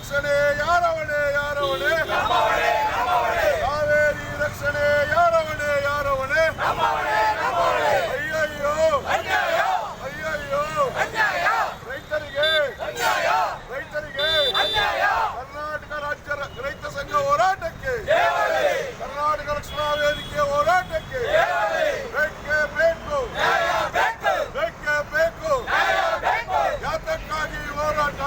ರಕ್ಷಣೆ ಯಾರ ಹೊಣೆ ಯಾರ ಹೊಣೆ ಕಾವೇರಿ ರಕ್ಷಣೆ ಯಾರ ಹೊಣೆ ಯಾರ ಹೊಣೆ ಅಯ್ಯಯ್ಯೋ ಅಯ್ಯಯ್ಯೋ ರೈತರಿಗೆ ಕರ್ನಾಟಕ ರಾಜ್ಯ ರೈತ ಸಂಘ ಹೋರಾಟಕ್ಕೆ ಕರ್ನಾಟಕ ರಕ್ಷಣಾ ವೇದಿಕೆ ಹೋರಾಟಕ್ಕೆ ಬೇಕೇ ಬೇಕು ಯಾತಕ್ಕಾಗಿ ಹೋರಾಟ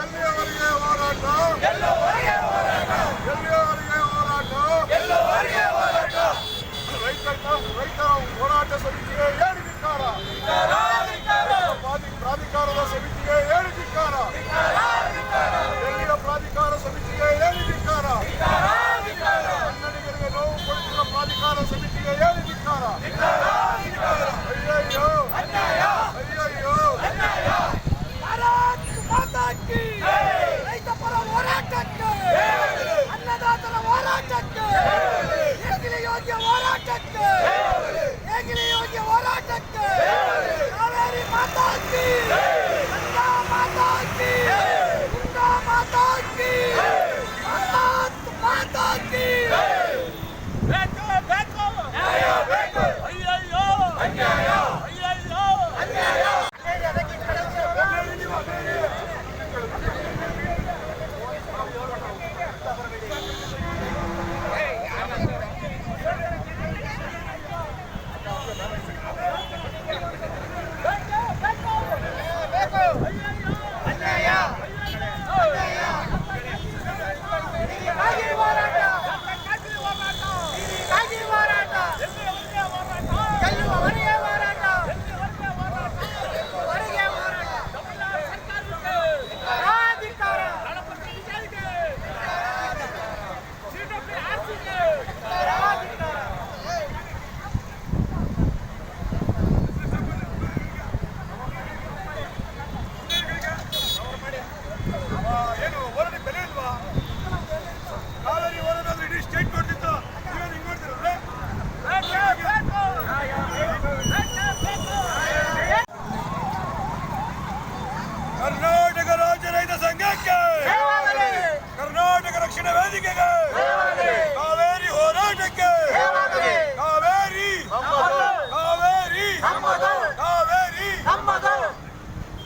ಎಲ್ಲಿಯವರೆಗೆ ಹೋರಾಟ ರೈತ ಹೋರಾಟ ಸಮಿತಿಗೆ ಹೇಳಿದಿಕ್ಕಾರ ಪ್ರಾಧಿಕಾರದ ಸಮಿತಿಗೆ ಹೇಳಿದಿಕ್ಕಾರ ಎಲ್ಲಿಯ ಪ್ರಾಧಿಕಾರ ಸಮಿತಿಗೆ ಹೇಳಿದಿಕ್ಕಾರ ಕನ್ನಡಿಗರಿಗೆ ನೋವು ಕೊಡುತ್ತಿರುವ ಪ್ರಾಧಿಕಾರ ಸಮಿತಿಗೆ ಹೇಳಿದಿಕ್ಕಾರ ಅಯ್ಯಯ್ಯೋ ಅಯ್ಯಯ್ಯೋ ರೈತ ಪರ ಹೋರಾಟಕ್ಕೆ ಅನ್ನದಾತರ ಹೋರಾಟಕ್ಕೆ ಹೇಗಿಲೆ ಯೋಗ್ಯ ಹೋರಾಟಕ್ಕೆ ಕಾವೇರಿ ಮಾತಾ ಕಿ ಗಂಗಾ ಮಾತಾ ಕಿ ಗಂಗಾ ಮಾತಾ ಕಿ ಮಾತಾ ಕಿ ಬೇಕು ಅಯ್ಯಯ್ಯೋ ಕರ್ನಾಟಕ ರಾಜ್ಯ ರೈತ ಸಂಘಕ್ಕೆ ಕರ್ನಾಟಕ ರಕ್ಷಣಾ ವೇದಿಕೆಗೆ ಕಾವೇರಿ ಹೋರಾಟಕ್ಕೆ ಕಾವೇರಿ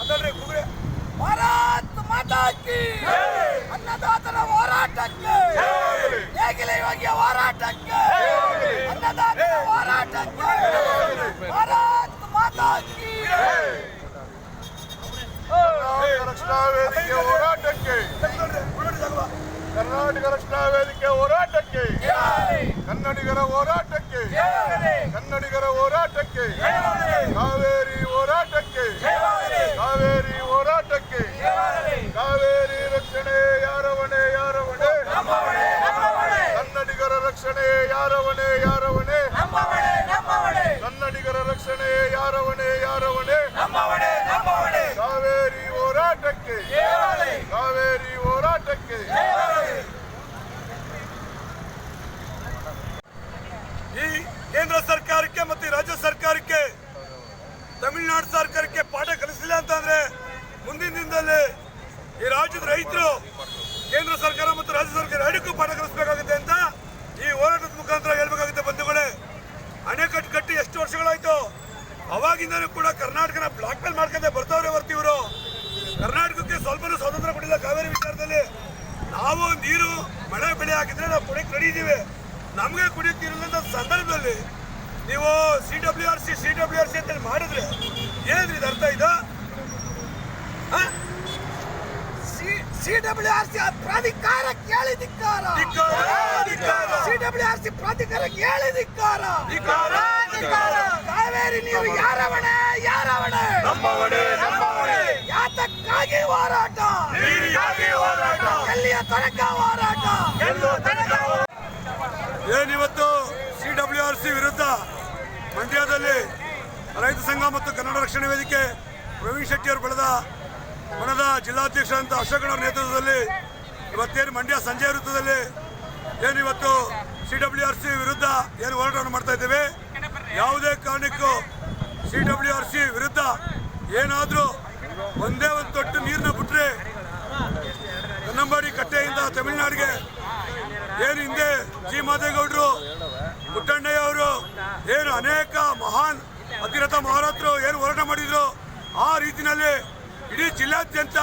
ಅದಲ್ರಿ ಕುಗ್ರೆ ಭಾರತ್ ಮಾತಾ ಕಿ ಅನ್ನದಾತರ ಹೋರಾಟಕ್ಕೆ ಹೇಗಿಲೆ ಯೋಗ್ಯ ಹೋರಾಟಕ್ಕೆ ಅನ್ನದಾತರ ಹೋರಾಟಕ್ಕೆ ಭಾರತ್ ಮಾತಾ ಕಿ ರಕ್ಷಣಾ ವೇದಿಕೆ ಹೋರಾಟಕ್ಕೆ ಕರ್ನಾಟಕ ರಕ್ಷಣಾ ವೇದಿಕೆ ಹೋರಾಟಕ್ಕೆ ಕನ್ನಡಿಗರ ಹೋರಾಟಕ್ಕೆ ಕಾವೇರಿ ಹೋರಾಟಕ್ಕೆ ಕಾವೇರಿ ರಕ್ಷಣೆ ಯಾರ ಹೊಣೆ ಕನ್ನಡಿಗರ ರಕ್ಷಣೆ ಯಾರ ಹೊಣೆ ಕನ್ನಡಿಗರ ರಕ್ಷಣೆ ಯಾರ ಹೊಣೆ ಕಾವೇರಿ ಹೋರಾಟಕ್ಕೆ ಈ ಕೇಂದ್ರ ಸರ್ಕಾರಕ್ಕೆ ಮತ್ತು ರಾಜ್ಯ ಸರ್ಕಾರಕ್ಕೆ ತಮಿಳುನಾಡು ಸರ್ಕಾರಕ್ಕೆ ಪಾಠ ಕಲಿಸಲಿಲ್ಲ ಅಂತಂದ್ರೆ ಮುಂದಿನ ದಿನದಲ್ಲಿ ಈ ರಾಜ್ಯದ ರೈತರು ಕೇಂದ್ರ ಸರ್ಕಾರ ಮತ್ತು ರಾಜ್ಯ ಸರ್ಕಾರ ಎರಡಕ್ಕೂ ಪಾಠ ಕಲಿಸಬೇಕಾಗುತ್ತೆ ಅಂತ ಈ ಹೋರಾಟದ ಮುಖಾಂತರ ಹೇಳ್ಬೇಕಾಗುತ್ತೆ. ಬಂಧುಗಳೇ, ಅಣೆಕಟ್ಟು ಕಟ್ಟಿ ಎಷ್ಟು ವರ್ಷಗಳಾಯ್ತು, ಅವಾಗಿಂದನೂ ಕೂಡ ಕರ್ನಾಟಕನ ಬ್ಲಾಕ್ ಮೇಲ್ ಮಾಡ್ಕೊಂಡೆ ಬರ್ತಾವ್ರೆ ಹೊರತು ಇವರು ಕರ್ನಾಟಕಕ್ಕೆ ಸ್ವಲ್ಪನೂ ಸ್ವಾತಂತ್ರ್ಯ ಕೊಟ್ಟಿಲ್ಲ. ಕಾವೇರಿ ವಿಚಾರದಲ್ಲಿ ನಾವು ನೀರು ಮಳೆ ಬೆಳೆ ಹಾಕಿದ್ರೆ ನಾವು ಕುಡಿಯಕ್ಕೆ ರೆಡಿ ಇದ್ದೀವಿ. ನಮಗೆ ಕುಡಿಯಕ್ಕೆ ಇರಲಿಲ್ಲ ಸಂದರ್ಭದಲ್ಲಿ ನೀವು CWRC ಅಂತ ಮಾಡಿದ್ರೆ ಏನ್ರಿ ಇದು ಅರ್ಥ? ಇದು CWRC ಪ್ರಾಧಿಕಾರಕ್ಕೆ ಹೇಳಿದಿಕ್ಕಾರ, CWRC ಪ್ರಾಧಿಕಾರಕ್ಕೆ ಹೇಳಿದಿಕ್ಕಾರ. ಕಾವೇರಿ ನೀರು ಯಾರ ಹೊಣೆ? ಯಾತಕ್ಕಾಗಿ ಹೋರಾಟ? ಎಲ್ಲಿಯ ತನಕ ಹೋರಾಟ? ಏನಿವತ್ತು CWRC ವಿರುದ್ಧ ಮಂಡ್ಯದಲ್ಲಿ ರೈತ ಸಂಘ ಮತ್ತು ಕನ್ನಡ ರಕ್ಷಣಾ ವೇದಿಕೆ ಪ್ರವೀಣ್ ಶೆಟ್ಟಿ ಅವರು ಬಣದ ಜಿಲ್ಲಾಧ್ಯಕ್ಷ ಅಂತ ಅಶೋಕ್ ಅವರ ನೇತೃತ್ವದಲ್ಲಿ ಇವತ್ತೇನು ಮಂಡ್ಯ ಸಂಜೆ ವೃತ್ತದಲ್ಲಿ ಏನಿವತ್ತು CWRC ವಿರುದ್ಧ ಏನು ಹೋರಾಟವನ್ನು ಮಾಡ್ತಾ ಇದ್ದೇವೆ. ಯಾವುದೇ ಕಾರಣಕ್ಕೂ CWRC ವಿರುದ್ಧ ಏನಾದರೂ ಒಂದೇ ಒಂದು ತೊಟ್ಟು ನೀರನ್ನ ಬಿಟ್ಟರೆ ರಾಮದೇಗೌಡರು, ಪುಟ್ಟಣ್ಣಯ್ಯ ಅವರು ಏನು ಅನೇಕ ಮಹಾನ್ ಅತಿರಥ ಮಹಾರಥರು ಏನು ಹೋರಾಟ ಮಾಡಿದ್ರು, ಆ ರೀತಿಯಲ್ಲಿ ಇಡೀ ಜಿಲ್ಲಾದ್ಯಂತ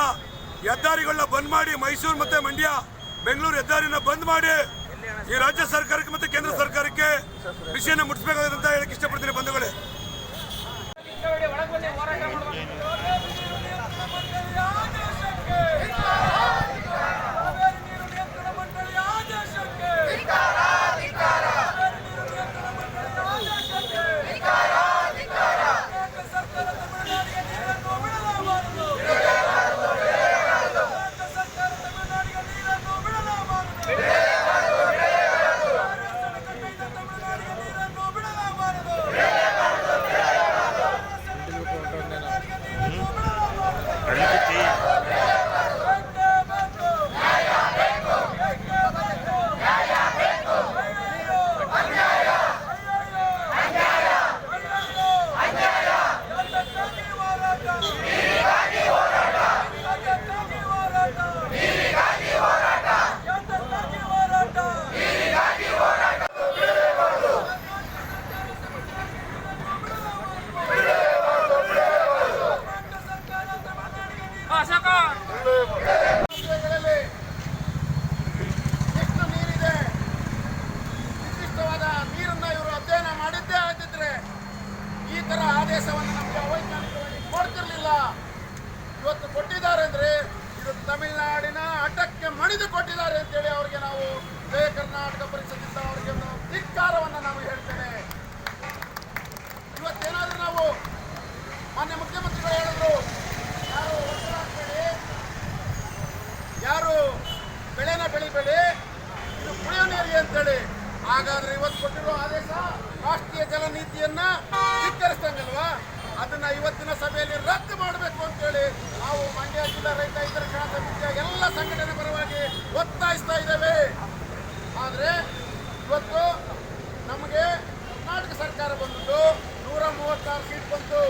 ಹೆದ್ದಾರಿಗಳನ್ನ ಬಂದ್ ಮಾಡಿ, ಮೈಸೂರು ಮತ್ತೆ ಮಂಡ್ಯ ಬೆಂಗಳೂರು ಹೆದ್ದಾರಿನ ಬಂದ್ ಮಾಡಿ ಈ ರಾಜ್ಯ ಸರ್ಕಾರಕ್ಕೆ ಮತ್ತೆ ಕೇಂದ್ರ ಸರ್ಕಾರಕ್ಕೆ ವಿಷಯನ ಮುಟ್ಟಿಸಬೇಕಾದಂತ ಹೇಳಕ್ ಇಷ್ಟಪಡ್ತೀನಿ ಬಂಧುಗಳೇ. ಎಷ್ಟು ನೀರಿದೆ, ನಿರ್ದಿಷ್ಟವಾದ ನೀರನ್ನ ಇವರು ಅಧ್ಯಯನ ಮಾಡಿದ್ದೇ ಆಗಿದ್ರೆ ಈ ತರ ಆದೇಶವನ್ನು ನಮಗೆ ಅವೈಜ್ಞಾನಿಕವಾಗಿ ಕೊಡ್ತಿರ್ಲಿಲ್ಲ. ಇವತ್ತು ಕೊಟ್ಟಿದ್ದಾರೆ ಅಂದ್ರೆ ಇದು ತಮಿಳುನಾಡಿನ ಹಠಕ್ಕೆ ಮಣಿದು ಕೊಟ್ಟಿದ್ದಾರೆ ಅಂತೇಳಿ ಅವರಿಗೆ ನಾವು ಜಯ ಕರ್ನಾಟಕ ಪರಿಷತ್ತಿಂದ ಅವರಿಗೆ ಧಿಕ್ಕಾರವನ್ನು ನಾವು ಹೇಳ್ತೇನೆ. ಇವತ್ತೇನಾದ್ರೂ ನಾವು ಮಾನ್ಯ ಮುಖ್ಯಮಂತ್ರಿಗಳು ಹೇಳಿದ್ರು, ಯಾರು ಒತ್ತಡಾಗಬೇಡಿ, ಯಾರು ಬೆಳೆನ ಬೆಳಿಬೇಡಿ, ಇದು ಕುಡಿಯೋ ನೀರಿಗೆ ಅಂತೇಳಿ. ಹಾಗಾದ್ರೆ ಇವತ್ತು ಕೊಟ್ಟಿರೋ ಆದೇಶ ರಾಷ್ಟ್ರೀಯ ಜಲ ನೀತಿಯನ್ನ ಧಿಕ್ಕರಿಸ್ತಂಗಲ್ವಾ? ಅದನ್ನ ಇವತ್ತಿನ ಸಭೆಯಲ್ಲಿ ರದ್ದು ಮಾಡಬೇಕು ಅಂತೇಳಿ ನಾವು ಮಂಡ್ಯ ಜಿಲ್ಲಾ ರೈತ ಹಿತರಕ್ಷಣಾ ಸಮಿತಿಯ ಎಲ್ಲ ಸಂಘಟನೆ ಪರವಾಗಿ ಒತ್ತಾಯಿಸ್ತಾ ಇದ್ದೇವೆ. ಆದ್ರೆ ಇವತ್ತು ನಮಗೆ ಕರ್ನಾಟಕ ಸರ್ಕಾರ ಬಂದು 136 ಸೀಟ್ ಬಂತು,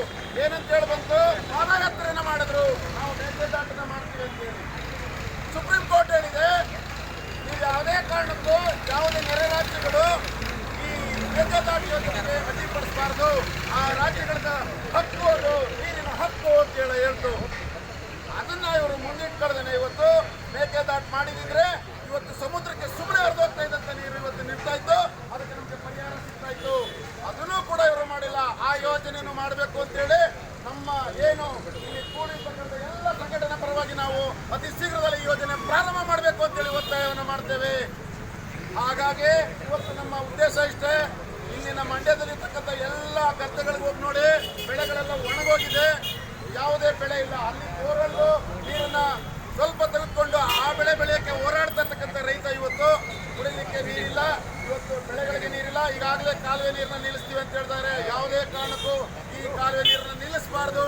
ಏನಂತೇಳಿ ಬಂತು, ಪಾದಯಾತ್ರೆಯನ್ನ ಮಾಡಿದ್ರು, ನಾವು ಮೇಲ್ದಾಟನ ಮಾಡ್ತೀವಿ ಅಂತೇಳಿ. ಸುಪ್ರೀಂ ಕೋರ್ಟ್ ಹೇಳಿದೆ, ನೀವು ಯಾವುದೇ ಕಾರಣಕ್ಕೂ ಯಾವುದೇ ನೆರೆ ರಾಜ್ಯಗಳು ಈ ಮೇಲ್ದಾಟ ಯೋಜನೆಗೆ ಅಡ್ಡಿಪಡಿಸಬಾರದು, ಆ ರಾಜ್ಯಗಳ ಹಕ್ಕು ಅದು, ನೀರಿನ ಹಕ್ಕು ಅಂತೇಳಿ ಹೇಳ್ತು. ಅದನ್ನ ಇವರು ಮುಂದಿಟ್ಕೊಳ್ಳದೇನೆ ಇವತ್ತು ಮೇಕೆದಾಟು ಮಾಡಿದ್ರೆ ಇವತ್ತು ಸಮುದ್ರಕ್ಕೆ ಸುಮ್ಮನೆ ಹರಿದೋಗ್ತಾ ಇದ್ದಂತ ನೀರು ಇವತ್ತು ನಿಲ್ತಾ ಇತ್ತು, ಅದಕ್ಕೆ ನಮಗೆ ಪರಿಹಾರ ಸಿಗ್ತಾ ಇತ್ತು. ಅದನ್ನೂ ಕೂಡ ಇವರು ಮಾಡಿಲ್ಲ. ಆ ಯೋಜನೆಯನ್ನು ಮಾಡಬೇಕು ಅಂತೇಳಿ ನಮ್ಮ ಏನು ಇಲ್ಲಿ ಕೂಡಿ ಬಂದ ಎಲ್ಲ ಸಂಘಟನೆ ಪರವಾಗಿ ನಾವು ಅತಿ ಶೀಘ್ರದಲ್ಲಿ ಈ ಯೋಜನೆ ಪ್ರಾರಂಭ ಮಾಡಬೇಕು ಅಂತೇಳಿ ಒತ್ತಾಯವನ್ನು ಮಾಡ್ತೇವೆ. ಹಾಗಾಗಿ ಇವತ್ತು ನಮ್ಮ ಉದ್ದೇಶ ಇಷ್ಟೇ, ಇಲ್ಲಿನ ಮಂಡ್ಯದಲ್ಲಿರ್ತಕ್ಕಂಥ ಎಲ್ಲ ಗದ್ದೆಗಳಿಗೆ ಹೋಗಿ ನೋಡಿ, ಬೆಳೆಗಳೆಲ್ಲ ಒಣಗೋಗಿದೆ, ಯಾವುದೇ ಬೆಳೆ ಇಲ್ಲ. ಅಲ್ಲಿ ಬೋರಲ್ಲು ನೀರನ್ನ ಸ್ವಲ್ಪ ತೆಗೆದುಕೊಂಡು ಆ ಬೆಳೆ ಬೆಳೆಯಕ್ಕೆ ಹೋರಾಡ್ತಾ ಇರ್ತಕ್ಕಂಥ ರೈತ ಇವತ್ತು ಕುಡಿಲಿಕ್ಕೆ ನೀರಿಲ್ಲ, ಇವತ್ತು ಬೆಳೆಗಳಿಗೆ ನೀರಿಲ್ಲ. ಈಗಾಗಲೇ ಕಾಲುವೆ ನೀರನ್ನ ನಿಲ್ಲಿಸ್ತೀವಿ ಅಂತ ಹೇಳ್ತಾರೆ. ಯಾವುದೇ ಕಾರಣಕ್ಕೂ ಈ ಕಾಲುವೆ ನೀರನ್ನ ನಿಲ್ಲಿಸಬಾರ್ದು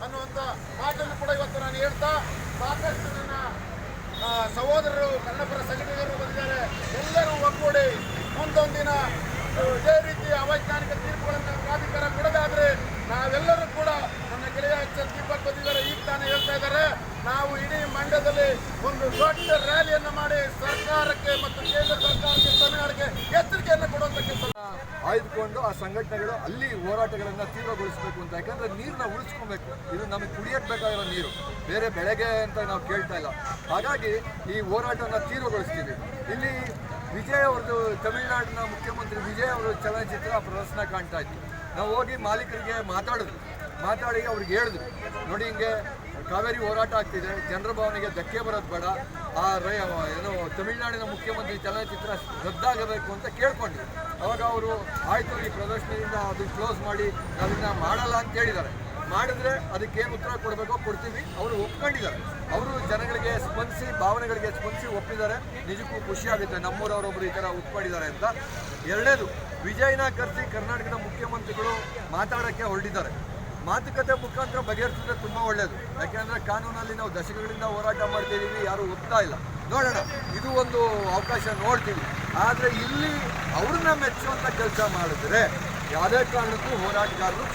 ಅನ್ನುವಂಥ ಮಾತನ್ನು ಕೂಡ ಇವತ್ತು ನಾನು ಹೇಳ್ತಾ, ಸಾಕಷ್ಟು ನನ್ನ ಸಹೋದರರು ಕನ್ನಡಪರ ಸಂಘಟನೆಗಳು ಬಂದಿದ್ದಾರೆ. ಎಲ್ಲರೂ ಒಗ್ಗೂಡಿ ಮುಂದೊಂದಿನ ಇದೇ ರೀತಿ ಅವೈಜ್ಞಾನಿಕ ತೀರ್ಪುಗಳನ್ನು ಪ್ರಾಧಿಕಾರ ಕೊಡೋದಾದ್ರೆ ನಾವೆಲ್ಲರೂ ಕೂಡ, ನನ್ನ ಗೆಳೆಯ ದೀಪಕ್ ಬಂದಿದ್ದಾರೆ, ಈಗ ತಾನೇ ಹೇಳ್ತಾ ಇದ್ದಾರೆ, ನಾವು ಇಡೀ ಮಂಡ್ಯದಲ್ಲಿ ಒಂದು ದೊಡ್ಡ ರ್ಯಾಲಿಯನ್ನು ಮಾಡಿ ಸರ್ಕಾರಕ್ಕೆ ಮತ್ತು ಕೇಂದ್ರ ಸರ್ಕಾರಕ್ಕೆ, ತಮಿಳುನಾಡಿಗೆ ಎಚ್ಚರಿಕೆಯನ್ನು ಕೊಡುವಂತ ಕೆಲಸ ಆಯ್ದುಕೊಂಡು ಆ ಸಂಘಟನೆಗಳು ಅಲ್ಲಿ ಹೋರಾಟಗಳನ್ನು ತೀವ್ರಗೊಳಿಸಬೇಕು ಅಂತ. ಯಾಕಂದರೆ ನೀರನ್ನ ಉಳಿಸ್ಕೊಬೇಕು, ಇದು ನಮಗೆ ಕುಡಿಯಕ್ಕೆ ಬೇಕಾಗಿರೋ ನೀರು, ಬೇರೆ ಬೆಳೆಗೆ ಅಂತ ನಾವು ಕೇಳ್ತಾ ಇಲ್ಲ. ಹಾಗಾಗಿ ಈ ಹೋರಾಟನ ತೀವ್ರಗೊಳಿಸ್ತೀವಿ. ಇಲ್ಲಿ ವಿಜಯ್ ಅವ್ರದ್ದು, ತಮಿಳುನಾಡಿನ ಮುಖ್ಯಮಂತ್ರಿ ವಿಜಯ್ ಅವರು ಚಲನಚಿತ್ರ ಪ್ರದರ್ಶನ ಕಾಣ್ತಾ ಇತ್ತು. ನಾವು ಹೋಗಿ ಮಾಲೀಕರಿಗೆ ಮಾತಾಡಿ ಅವ್ರಿಗೆ ಹೇಳಿದ್ರು, ನೋಡಿ ಹಿಂಗೆ ಕಾವೇರಿ ಹೋರಾಟ ಆಗ್ತಿದೆ, ಜನರ ಭಾವನೆಗೆ ಧಕ್ಕೆ ಬರೋದು ಬೇಡ, ಏನು ತಮಿಳುನಾಡಿನ ಮುಖ್ಯಮಂತ್ರಿ ಚಲನಚಿತ್ರ ರದ್ದಾಗಬೇಕು ಅಂತ ಕೇಳ್ಕೊಂಡ್ರು. ಅವಾಗ ಅವರು ಆಯಿತು, ಈ ಪ್ರದರ್ಶನದಿಂದ ಅದು ಕ್ಲೋಸ್ ಮಾಡಿ ನಾವಿನ್ನ ಮಾಡಲ್ಲ ಅಂತ ಹೇಳಿದ್ದಾರೆ. ಮಾಡಿದ್ರೆ ಅದಕ್ಕೇನು ಉತ್ತರ ಕೊಡಬೇಕೋ ಕೊಡ್ತೀವಿ. ಅವರು ಒಪ್ಕೊಂಡಿದ್ದಾರೆ, ಅವರು ಜನಗಳಿಗೆ ಸ್ಪಂದಿಸಿ, ಭಾವನೆಗಳಿಗೆ ಸ್ಪಂದಿಸಿ ಒಪ್ಪಿದ್ದಾರೆ. ನಿಜಕ್ಕೂ ಖುಷಿ ಆಗುತ್ತೆ, ನಮ್ಮೂರವರೊಬ್ಬರು ಈ ಥರ ಒಪ್ಕೊಂಡಿದ್ದಾರೆ ಅಂತ. ಎರಡನೇದು, ವಿಜಯ್ನ ಕರೆಸಿ ಕರ್ನಾಟಕದ ಮುಖ್ಯಮಂತ್ರಿಗಳು ಮಾತಾಡೋಕ್ಕೆ ಹೊರಟಿದ್ದಾರೆ. ಮಾತುಕತೆ ಮುಖಾಂತರ ಬಗೆಹರಿಸಿದ್ರೆ ತುಂಬ ಒಳ್ಳೆಯದು. ಯಾಕೆಂದರೆ ಕಾನೂನಲ್ಲಿ ನಾವು ದಶಕಗಳಿಂದ ಹೋರಾಟ ಮಾಡ್ತಿದ್ದೀವಿ, ಯಾರೂ ಒಪ್ತಾ ಇಲ್ಲ. ನೋಡೋಣ, ಇದು ಒಂದು ಅವಕಾಶ ನೋಡ್ತೀವಿ. ಆದರೆ ಇಲ್ಲಿ ಅವ್ರನ್ನ ಮೆಚ್ಚುವಂಥ ಕೆಲಸ ಮಾಡಿದ್ರೆ ಯಾವುದೇ ಕಾರಣಕ್ಕೂ ಹೋರಾಟಗಾರರು